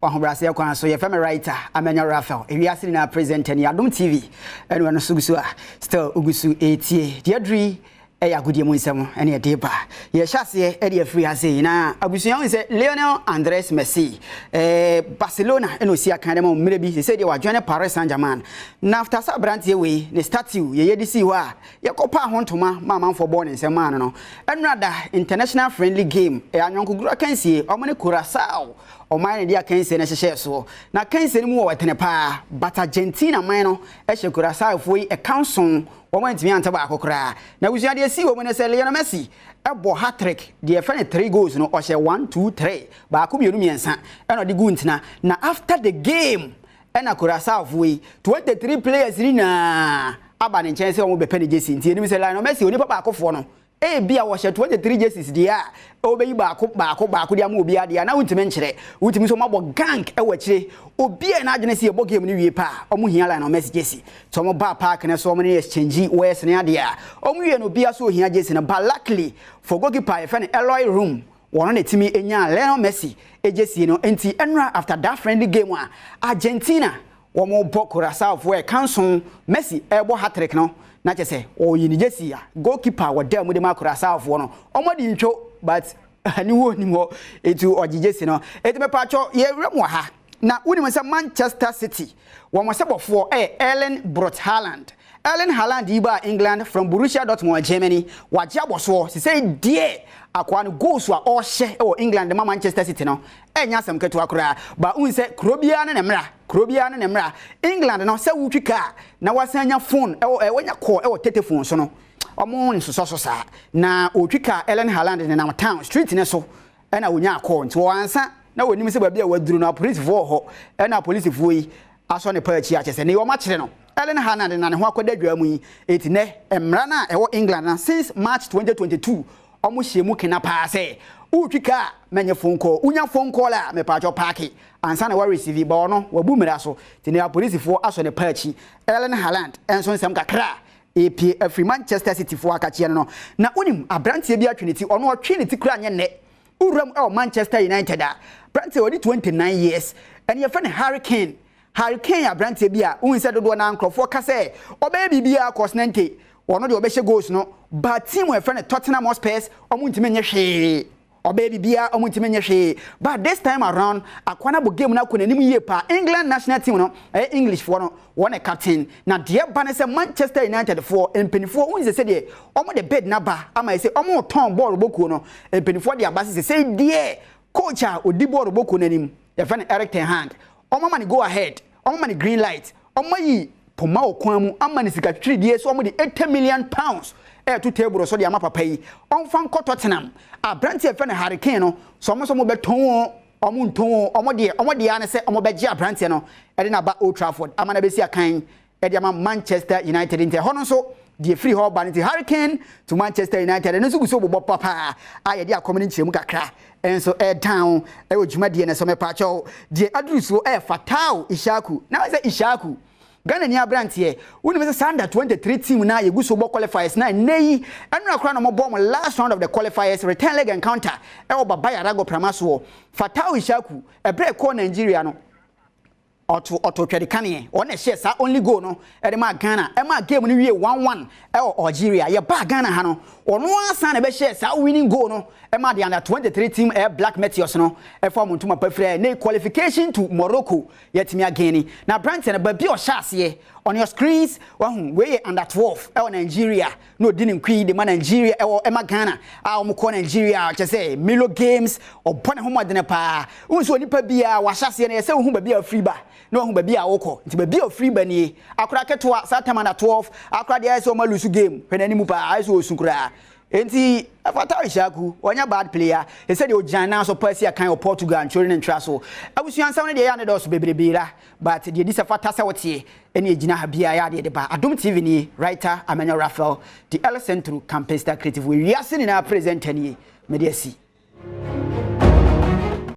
Wahobrase kwa so ye femi writer Amenya Raphael ewiase ni na present ni Adom TV ene wana sugusu a still ugusu etie diadri eya godie mu nsem ene depa ye hyase e de free ase na abusuan se Lionel Andres Messi Barcelona ene osi akan dem mre bi se de wadwane Paris Saint-Germain na after sa brantie we ne statue ye yedi si ho a ye kopa hontoma mama for born nsem man no enrada international friendly game anyonko gura Kasee omane Curaçao Omani dia Kasee na hyehye so na Kasee ni mu watene pa but Argentina man no ehye Curaçao foi e council womantimi anta ba akokra na wuzua de si wo ne se Lionel Messi ebo hat-trick de fe ne 3 goals no ohye 1 2 3 ba ko bienu miensa eno de guntina na after the game ena Curaçao foi 23 players ni na aba ne nchen se wo be pe ne jesi nti eni se Lionel Messi oni papa akofo no bia wo hye 23 jerseys dia obeyi baako dia ma obi ade na wuntime nkyere wuntime so mabo gang wachire obi na agene se ebo game ni wie pa omo hia Lionel Messi jersey to mo ba park ne so omo ne exchange wears ne ade a omo wie no bia so hia jersey na but luckily for goalkeeper e fe ne Eloy room wono ne timi enya Lionel Messi jersey no enti enra after that friendly game a Argentina wo mo bo Curaçao for e kanson Messi ebo hat-trick no na chese o yini jesi goalkeeper wa dem de ma Curaçao fo no omodi ntwo but ani wo ni ho etu ogijesi no eti me pacho ye remu ha na woni se Manchester City wo mo se bofo Erling Brot Haaland iba England from Borussia Dortmund Germany waje aboso se say die akwa no goals wa o hye England ma Manchester City no enya asem ketu akora ba unse krobia ne mra England no se wutwika na wasanya phone wanya call telephone so no omo nsoso sa na otwika Erling Haaland ne na town street ne so na wonya call nti wansa na wonim se ba bia waduru na police for ho na police for yi aso ne pa achi achese ne yo ma kire no Erling Haaland na ne ho akoda dwamu yi eti ne emra na England na since March 2022 omo hyemu kena pa se utwika menye phone call unya phone call a me pa cho parki ansa na wa receive ba ono wabu mira so ti ne police for aso ne pa achi Erling Haaland enso nsem kakra EP free Manchester City for akachi no na unim abrantie bi atweneti ono otweneti kura anye ne uram Manchester United a brantie odi 29 years and ye friend Hurricane abrantie bi a unse dodo na nkrofo ka se obey bibia cosnente wono de obehye goals no but team we friend Tottenham Hotspur omuntime nye hwe obey bibia omuntime nye hwe but this time around akwana bo game na konanim yie pa England national team no English for no one captain na de ba ne se Manchester United for empenifo unse se de omo de bed na ba ama se omo ton ball boku no empenifo de abase se de coach a odi ball boku nanim ye friend Eric Ten Hag omo man go ahead omo man green light omo yi poma okwamu ama ne sika twiri so omo de 80 million pounds to table so de ama papa yi onfan ko Tottenham abranti e fe ne Hurricane no so mo beton omo nton omo de ane se omo beje abranti no e de na ba Old Trafford ama na besi akan e de ama Manchester United inte hono so de free hall ban into Hurricane to Manchester United and so go so bobo papa aye de akomni nchiremu kakra enso down e odwuma de ne so me pa cho de adruso fatao Ishaku na say Ishaku Ghana ni abrantie woni me say under 23 team na ye guso bo qualifiers na neyi enra kra no mo bom last round of the qualifiers return leg encounter e obaba yarago pramaso fatao Ishaku e break ko Nigeria no Otto Twedikane one share sa only goal no e de ma Ghana e ma game no wie 1-1 e Algeria ye ba Ghana ha no ono asa na be share sa winning goal no e ma de under 23 team Black Meteors no e form ntuma pafre na qualification to Morocco yetimi ageni na branch na ba bi o hyase on your screens we under 12 e Nigeria no dinin kwi de ma Nigeria e ma Ghana a o ko Nigeria che say Milo Games o bone homo de ne pa unso nipa bia wa hyase na ye say hu ba bia free ba no hu ba bia woko nti ba bia free ba ni akura ketoa satam under 12 akura de say o ma lose game penanimu pa ai so osukura enti fatao Ishaku onya bad player he said o jana so Percy akan o Portugal nchorin ntwa so abusuansam ne de ya ne do so bebrebera but de di safata sawotie ene ejina ha bia ya de ba Adom TV ni writer Amenya Raphael the El Centro campaign star creative we riase ni na presenter ni Midday.